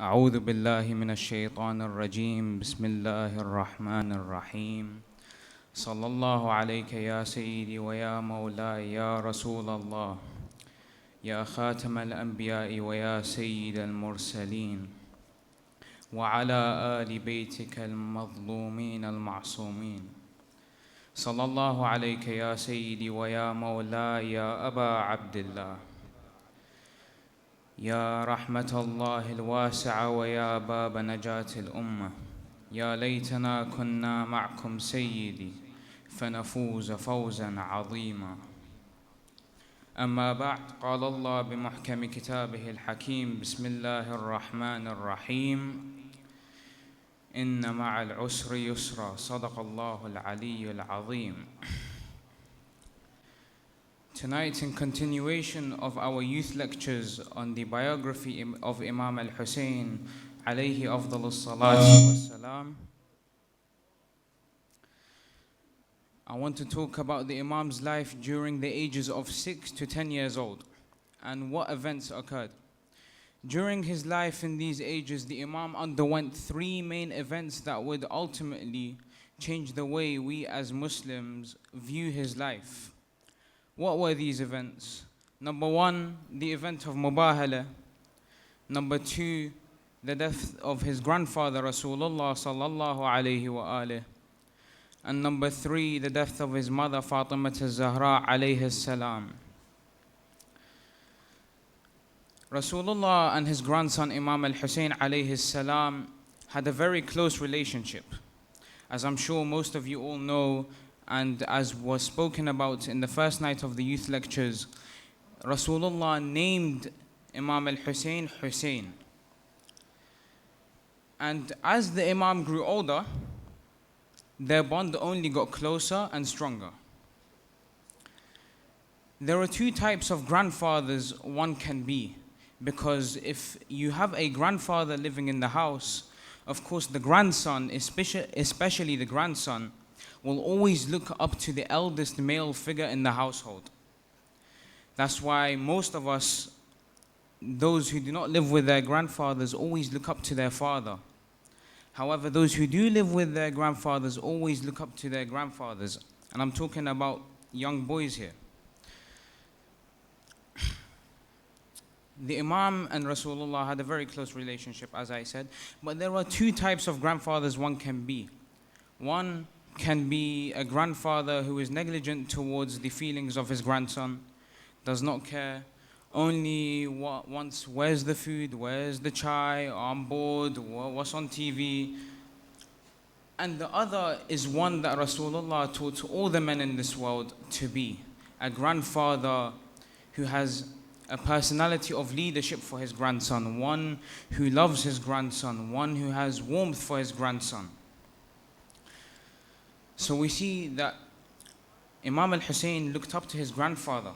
أعوذ بالله من الشيطان الرجيم بسم الله الرحمن الرحيم صلى الله عليك يا سيدي ويا مولاي يا رسول الله يا خاتم الأنبياء ويا سيد المرسلين وعلى آل بيتك المظلومين المعصومين صلى الله عليك يا سيدي ويا مولاي يا أبا عبد الله يا رحمة الله الواسعة ويا باب نجاة الأمة يا ليتنا كنا معكم سيدي فنفوز فوزا عظيما. أما بعد، قال الله بمحكم كتابه الحكيم بسم الله الرحمن الرحيم إن مع العسر يسرا صدق الله العلي العظيم. Tonight, in continuation of our youth lectures on the biography of Imam Al-Hussain alayhi afdalus salatu wassalam, I want to talk about the Imam's life during the ages of 6 to 10 years old and what events occurred. During his life in these ages, the Imam underwent 3 main events that would ultimately change the way we as Muslims view his life. What were these events? Number 1, the event of Mubahala. Number 2, the death of his grandfather Rasulullah sallallahu alayhi wa alih. And number 3, the death of his mother Fatima al-Zahra alayhi salam. Rasulullah and his grandson Imam al-Hussain alayhi salam had a very close relationship. As I'm sure most of you all know, and as was spoken about in the first night of the youth lectures, Rasulullah named Imam al-Hussain Hussain. And as the Imam grew older, their bond only got closer and stronger. There are 2 types of grandfathers one can be, because if you have a grandfather living in the house, of course the grandson, especially the grandson, will always look up to the eldest male figure in the household. That's why most of us, those who do not live with their grandfathers, always look up to their father. However, those who do live with their grandfathers always look up to their grandfathers. And I'm talking about young boys here. The Imam and Rasulullah had a very close relationship, as I said. But there are 2 types of grandfathers one can be. One can be a grandfather who is negligent towards the feelings of his grandson, does not care, only wants where's the food, where's the chai, I'm bored, what's on TV. And the other is one that Rasulullah taught all the men in this world to be, a grandfather who has a personality of leadership for his grandson, one who loves his grandson, one who has warmth for his grandson. So we see that Imam al-Hussain looked up to his grandfather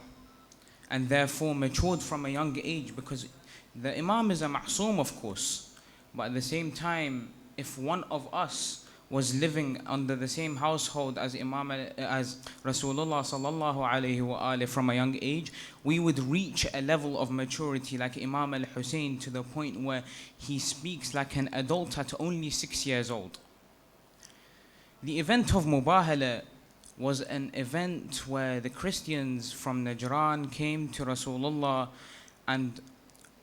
and therefore matured from a young age, because the Imam is a ma'soom, of course, but at the same time, if one of us was living under the same household as as Rasulullah sallallahu alayhi wa alih from a young age, we would reach a level of maturity like Imam al-Hussain, to the point where he speaks like an adult at only 6 years old. The event of Mubahala was an event where the Christians from Najran came to Rasulullah and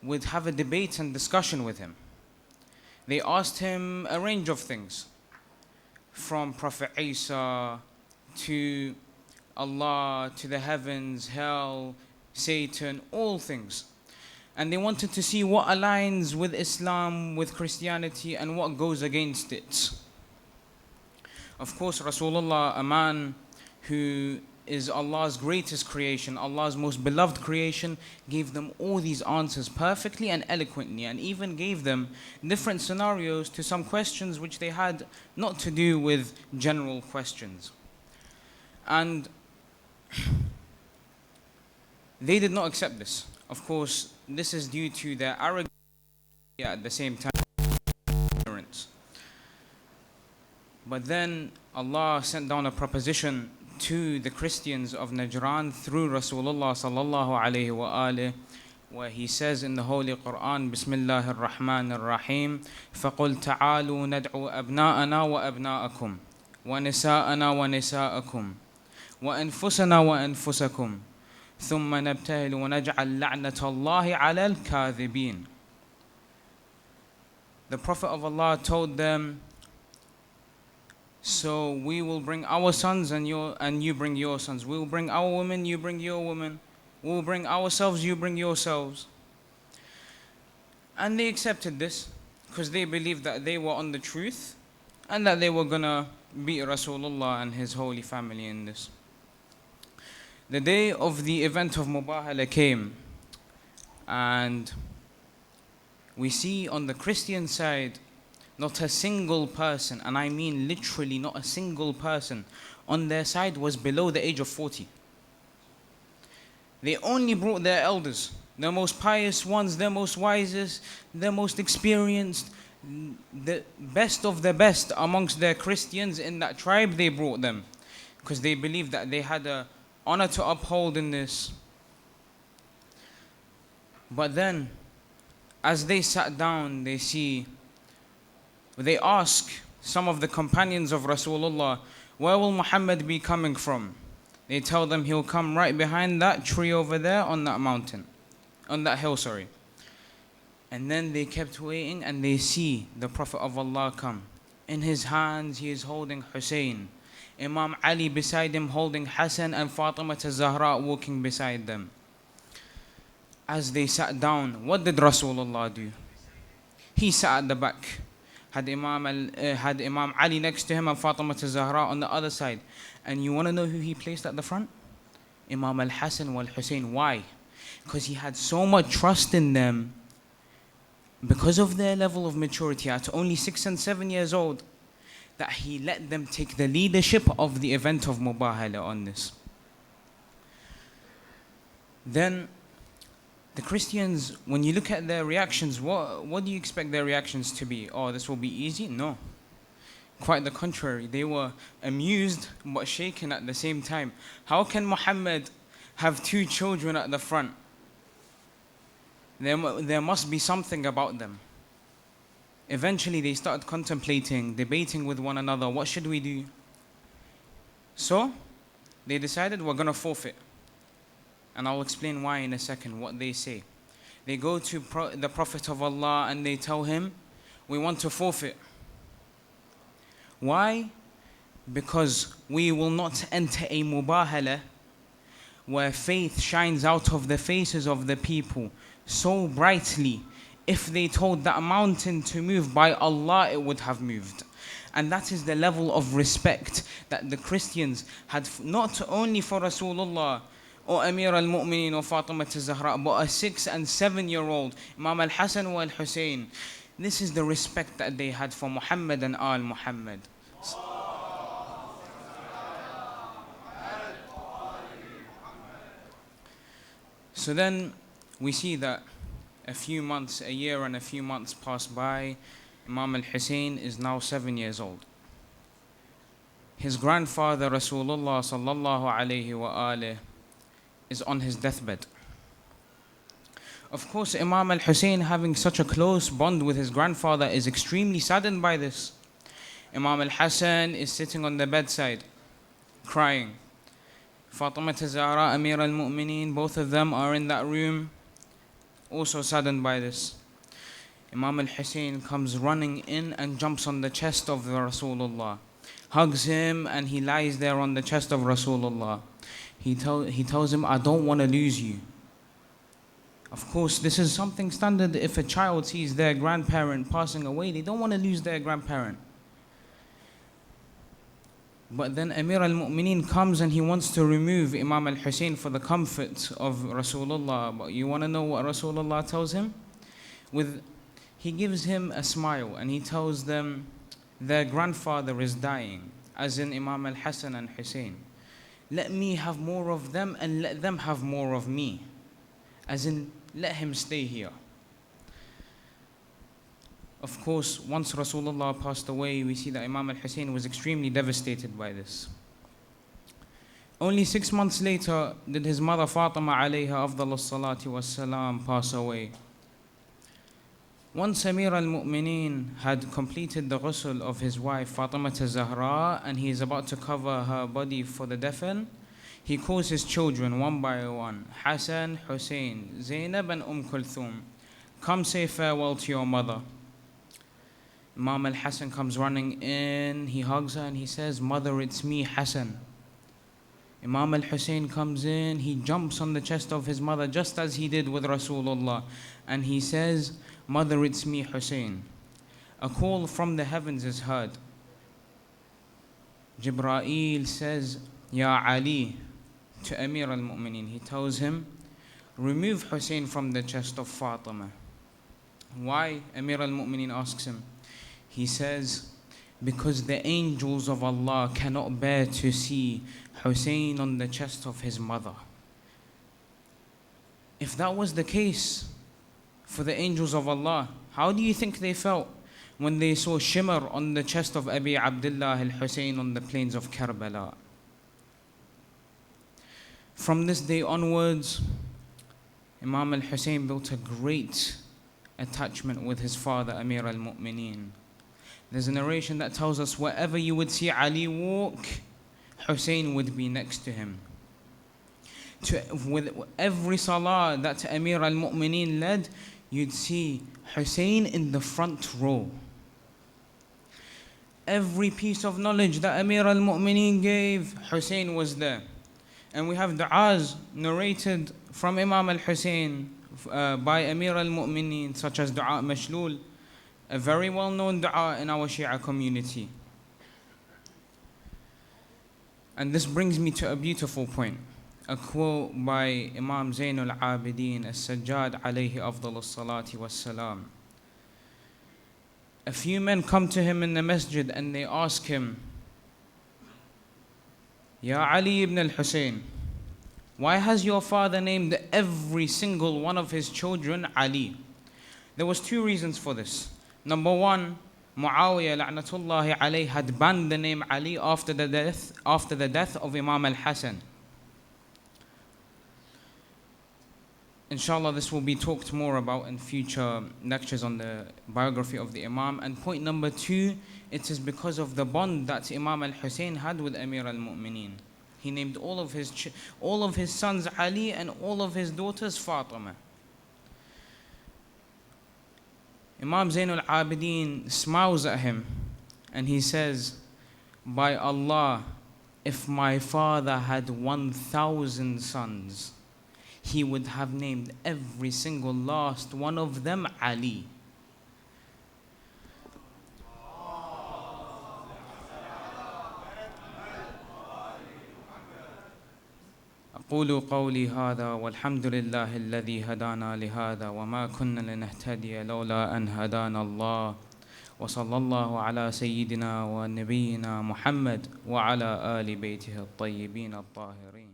would have a debate and discussion with him. They asked him a range of things, from Prophet Isa to Allah, to the heavens, hell, Satan, all things. And they wanted to see what aligns with Islam, with Christianity, and what goes against it. Of course, Rasulullah, a man who is Allah's greatest creation, Allah's most beloved creation, gave them all these answers perfectly and eloquently, and even gave them different scenarios to some questions which they had not to do with general questions. And they did not accept this. Of course, this is due to their arrogance, at the same time ignorance. But then Allah sent down a proposition to the Christians of Najran through Rasulullah sallallahu alayhi wa alih, where he says in the Holy Quran, Bismillah ar-Rahman ar-Rahim, فَقُلْ تَعَالُوا نَدْعُوا أَبْنَاءَنَا وَأَبْنَاءَكُمْ وَنِسَاءَنَا وَنِسَاءَكُمْ وَأَنفُسَنَا وَأَنفُسَكُمْ ثُمَّ نَبْتَهِلُ وَنَجْعَلْ لَعْنَةَ اللَّهِ عَلَى الْكَاذِبِينَ. The Prophet of Allah told them, so we will bring our sons and you bring your sons. We will bring our women, you bring your women. We will bring ourselves, you bring yourselves. And they accepted this because they believed that they were on the truth and that they were gonna beat Rasulullah and his holy family in this. The day of the event of Mubahala came, and we see on the Christian side not a single person, and I mean literally not a single person on their side was below the age of 40. They only brought their elders, the most pious ones, the most wisest, the most experienced, the best of the best amongst their Christians in that tribe. They brought them because they believed that they had a honor to uphold in this. But then, as they sat down, they ask some of the companions of Rasulullah, where will Muhammad be coming from? They tell them he'll come right behind that tree over there on that mountain, on that hill, sorry. And then they kept waiting and they see the Prophet of Allah come. In his hands he is holding Hussain. Imam Ali beside him holding Hassan, and Fatima Zahra walking beside them. As they sat down, what did Rasulullah do? He sat at the back. Had Imam Ali next to him and Fatima Zahra on the other side. And you want to know who he placed at the front? Imam al-Hassan wal-Hussain. Why? Because he had so much trust in them because of their level of maturity at only 6 and 7 years old, that he let them take the leadership of the event of Mubahala on this. Then the Christians, when you look at their reactions, what do you expect their reactions to be? Oh, this will be easy? No. Quite the contrary. They were amused but shaken at the same time. How can Muhammad have 2 children at the front? There must be something about them. Eventually they started contemplating, debating with one another, what should we do? So they decided we're going to forfeit. And I'll explain why in a second, what they say. They go to the Prophet of Allah and they tell him, we want to forfeit. Why? Because we will not enter a mubahala where faith shines out of the faces of the people so brightly. If they told that mountain to move, by Allah it would have moved. And that is the level of respect that the Christians had, not only for Rasulullah or Amir al-Mu'mineen or Fatima al-Zahra, but a 6 and 7 year old Imam al-Hassan or al-Hussain. This is the respect that they had for Muhammad and Al Muhammad. So then we see that a year and a few months pass by. Imam al-Hussain is now 7 years old. His grandfather Rasulullah sallallahu alayhi wa alih is on his deathbed. Of course, Imam al-Hussain, having such a close bond with his grandfather, is extremely saddened by this. Imam al-Hassan is sitting on the bedside, crying. Fatima Zahra, Amir al-Mu'mineen, both of them are in that room, also saddened by this. Imam al-Hussain comes running in and jumps on the chest of the Rasulullah, hugs him, and he lies there on the chest of Rasulullah. He tells him, I don't want to lose you. Of course, this is something standard. If a child sees their grandparent passing away, they don't want to lose their grandparent. But then Amir al-Mu'mineen comes and he wants to remove Imam al-Hussain for the comfort of Rasulullah. But you want to know what Rasulullah tells him? He gives him a smile and he tells them, their grandfather is dying, as in Imam al-Hassan and Hussain. Let me have more of them and let them have more of me. As in, let him stay here. Of course, once Rasulullah passed away, we see that Imam al-Hussain was extremely devastated by this. Only 6 months later did his mother Fatima alayha afdalus salati wassalam pass away. Once Amir al-Mu'mineen had completed the ghusl of his wife Fatima Zahra and he is about to cover her body for the defn, he calls his children one by one, Hassan, Hussain, Zainab and Kulthum. Come say farewell to your mother. Imam al-Hassan comes running in, he hugs her and he says, Mother, it's me, Hassan. Imam al-Hussain comes in, he jumps on the chest of his mother just as he did with Rasulullah, and he says, Mother, it's me, Hussain. A call from the heavens is heard. Jibreel says, Ya Ali, to Amir al-Mu'mineen. He tells him, remove Hussain from the chest of Fatima. Why? Amir al-Mu'mineen asks him. He says, because the angels of Allah cannot bear to see Hussain on the chest of his mother. If that was the case for the angels of Allah, how do you think they felt when they saw shimmer on the chest of Abi Abdullah al-Hussain on the plains of Karbala? From this day onwards, Imam al-Hussain built a great attachment with his father Amir al-Mu'mineen. There's a narration that tells us wherever you would see Ali walk, Hussain would be next to him. With every salah that Amir al-Mu'mineen led, you'd see Hussain in the front row. Every piece of knowledge that Amir al-Mu'mineen gave, Hussain was there. And we have du'as narrated from Imam al-Hussain by Amir al-Mu'mineen, such as du'a Mashlul, a very well-known du'a in our Shia community. And this brings me to a beautiful point. A quote by Imam Zainul Abidin as-Sajjad alayhi afdalus salati wassalam. A few men come to him in the masjid and they ask him, Ya Ali ibn al-Hussain, why has your father named every single one of his children Ali? There was 2 reasons for this. Number 1, Muawiyah la'natullahi alayhi had banned the name Ali after the death of Imam al-Hassan. Inshallah, this will be talked more about in future lectures on the biography of the Imam. And point number 2, it is because of the bond that Imam al-Hussain had with Amir al-Mu'mineen. He named all of his sons Ali and all of his daughters Fatima. Imam Zainul Abidin smiles at him and he says, by Allah, if my father had 1,000 sons, he would have named every single last one of them Ali. أقول قولي هذا والحمد لله الذي هدانا لهذا وما كنا لنهتدي لولا أن هدانا الله وصلى الله على سيدنا ونبينا محمد وعلى آل بيته الطيبين الطاهرين.